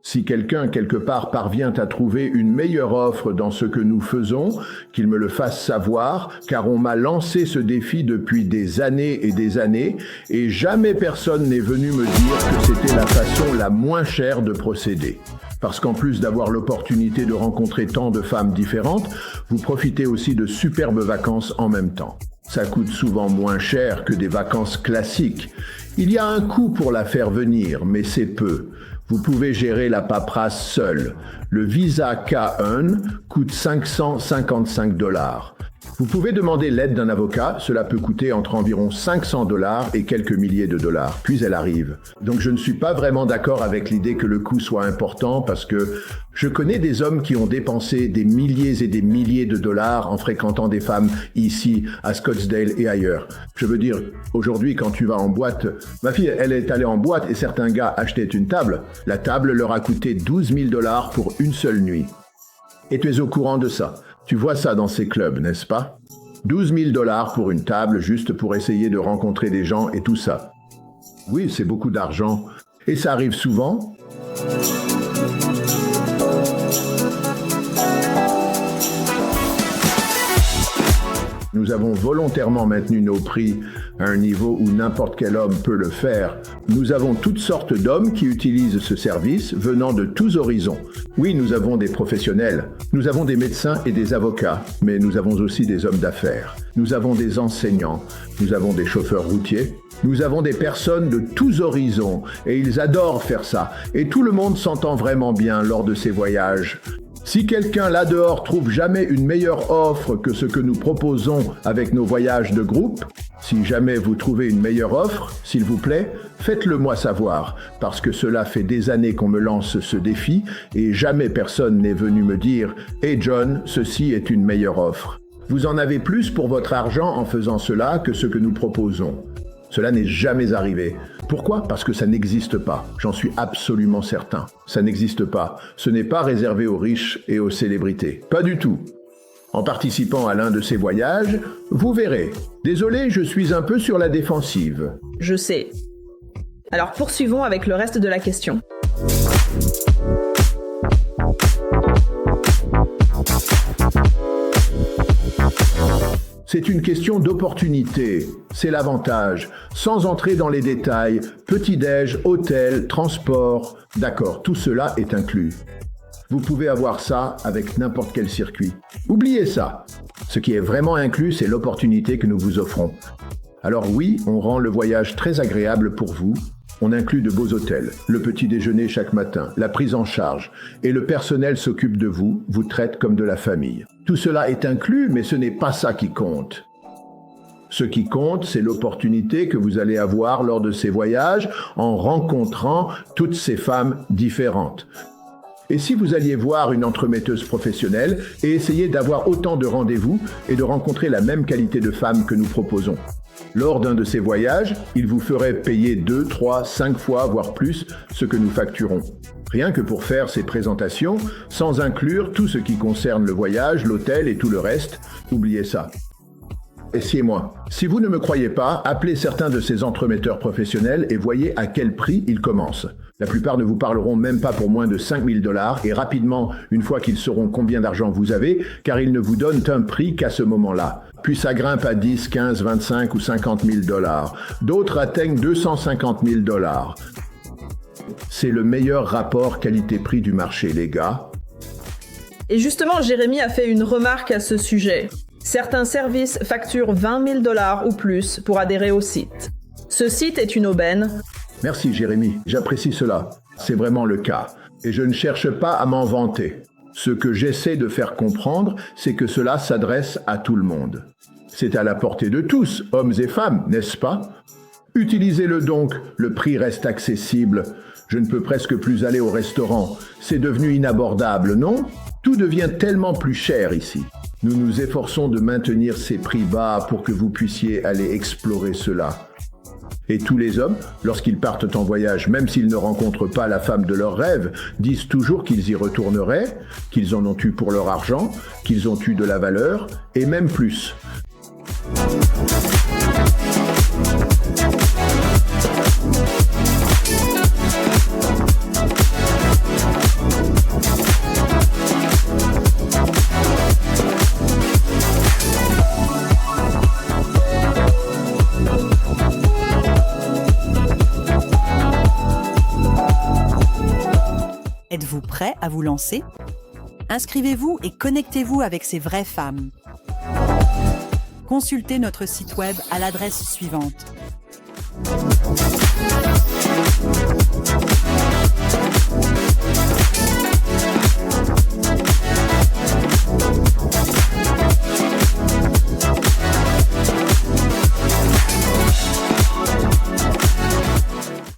Si quelqu'un, quelque part, parvient à trouver une meilleure offre dans ce que nous faisons, qu'il me le fasse savoir, car on m'a lancé ce défi depuis des années, et jamais personne n'est venu me dire que c'était la façon la moins chère de procéder. Parce qu'en plus d'avoir l'opportunité de rencontrer tant de femmes différentes, vous profitez aussi de superbes vacances en même temps. Ça coûte souvent moins cher que des vacances classiques. Il y a un coût pour la faire venir, mais c'est peu. Vous pouvez gérer la paperasse seul. Le visa K1 coûte 555 $. Vous pouvez demander l'aide d'un avocat, cela peut coûter entre environ 500 $ et quelques milliers de dollars, puis elle arrive. Donc je ne suis pas vraiment d'accord avec l'idée que le coût soit important parce que je connais des hommes qui ont dépensé des milliers et des milliers de dollars en fréquentant des femmes ici, à Scottsdale et ailleurs. Je veux dire, aujourd'hui quand tu vas en boîte, ma fille elle est allée en boîte et certains gars achetaient une table. La table leur a coûté 12 000 $ pour une seule nuit. Et tu es au courant de ça. Tu vois ça dans ces clubs, n'est-ce pas? 12 000 $ pour une table, juste pour essayer de rencontrer des gens et tout ça. Oui, c'est beaucoup d'argent. Et ça arrive souvent. Nous avons volontairement maintenu nos prix à un niveau où n'importe quel homme peut le faire. Nous avons toutes sortes d'hommes qui utilisent ce service venant de tous horizons. Oui, nous avons des professionnels, nous avons des médecins et des avocats, mais nous avons aussi des hommes d'affaires. Nous avons des enseignants, nous avons des chauffeurs routiers, nous avons des personnes de tous horizons et ils adorent faire ça. Et tout le monde s'entend vraiment bien lors de ces voyages. Si quelqu'un là-dehors trouve jamais une meilleure offre que ce que nous proposons avec nos voyages de groupe, si jamais vous trouvez une meilleure offre, s'il vous plaît, faites-le moi savoir, parce que cela fait des années qu'on me lance ce défi et jamais personne n'est venu me dire « Hey John, ceci est une meilleure offre ». Vous en avez plus pour votre argent en faisant cela que ce que nous proposons. Cela n'est jamais arrivé. Pourquoi? Parce que ça n'existe pas. J'en suis absolument certain. Ça n'existe pas. Ce n'est pas réservé aux riches et aux célébrités. Pas du tout. En participant à l'un de ces voyages, vous verrez. Désolé, je suis un peu sur la défensive. Je sais. Alors poursuivons avec le reste de la question. C'est une question d'opportunité, c'est l'avantage. Sans entrer dans les détails, petit-déj, hôtel, transport, d'accord, tout cela est inclus. Vous pouvez avoir ça avec n'importe quel circuit. Oubliez ça. Ce qui est vraiment inclus, c'est l'opportunité que nous vous offrons. Alors oui, on rend le voyage très agréable pour vous. On inclut de beaux hôtels, le petit déjeuner chaque matin, la prise en charge, et le personnel s'occupe de vous, vous traite comme de la famille. Tout cela est inclus, mais ce n'est pas ça qui compte. Ce qui compte, c'est l'opportunité que vous allez avoir lors de ces voyages en rencontrant toutes ces femmes différentes. Et si vous alliez voir une entremetteuse professionnelle et essayer d'avoir autant de rendez-vous et de rencontrer la même qualité de femmes que nous proposons. Lors d'un de ces voyages, il vous ferait payer 2, 3, 5 fois, voire plus, ce que nous facturons. Rien que pour faire ces présentations, sans inclure tout ce qui concerne le voyage, l'hôtel et tout le reste, oubliez ça. Essayez-moi. Si vous ne me croyez pas, appelez certains de ces entremetteurs professionnels et voyez à quel prix ils commencent. La plupart ne vous parleront même pas pour moins de 5 000 $ et rapidement, une fois qu'ils sauront combien d'argent vous avez, car ils ne vous donnent un prix qu'à ce moment-là. Puis ça grimpe à 10, 15, 25 ou 50 000 $. D'autres atteignent 250 000 $. C'est le meilleur rapport qualité-prix du marché, les gars. Et justement, Jérémy a fait une remarque à ce sujet. Certains services facturent 20 000 $ ou plus pour adhérer au site. Ce site est une aubaine. Merci Jérémy, j'apprécie cela. C'est vraiment le cas. Et je ne cherche pas à m'en vanter. Ce que j'essaie de faire comprendre, c'est que cela s'adresse à tout le monde. C'est à la portée de tous, hommes et femmes, n'est-ce pas? Utilisez-le donc, le prix reste accessible. Je ne peux presque plus aller au restaurant. C'est devenu inabordable, non? Tout devient tellement plus cher ici. Nous nous efforçons de maintenir ces prix bas pour que vous puissiez aller explorer cela. Et tous les hommes, lorsqu'ils partent en voyage, même s'ils ne rencontrent pas la femme de leurs rêves, disent toujours qu'ils y retourneraient, qu'ils en ont eu pour leur argent, qu'ils ont eu de la valeur, et même plus. Êtes-vous prêt à vous lancer ? Inscrivez-vous et connectez-vous avec ces vraies femmes. Consultez notre site web à l'adresse suivante.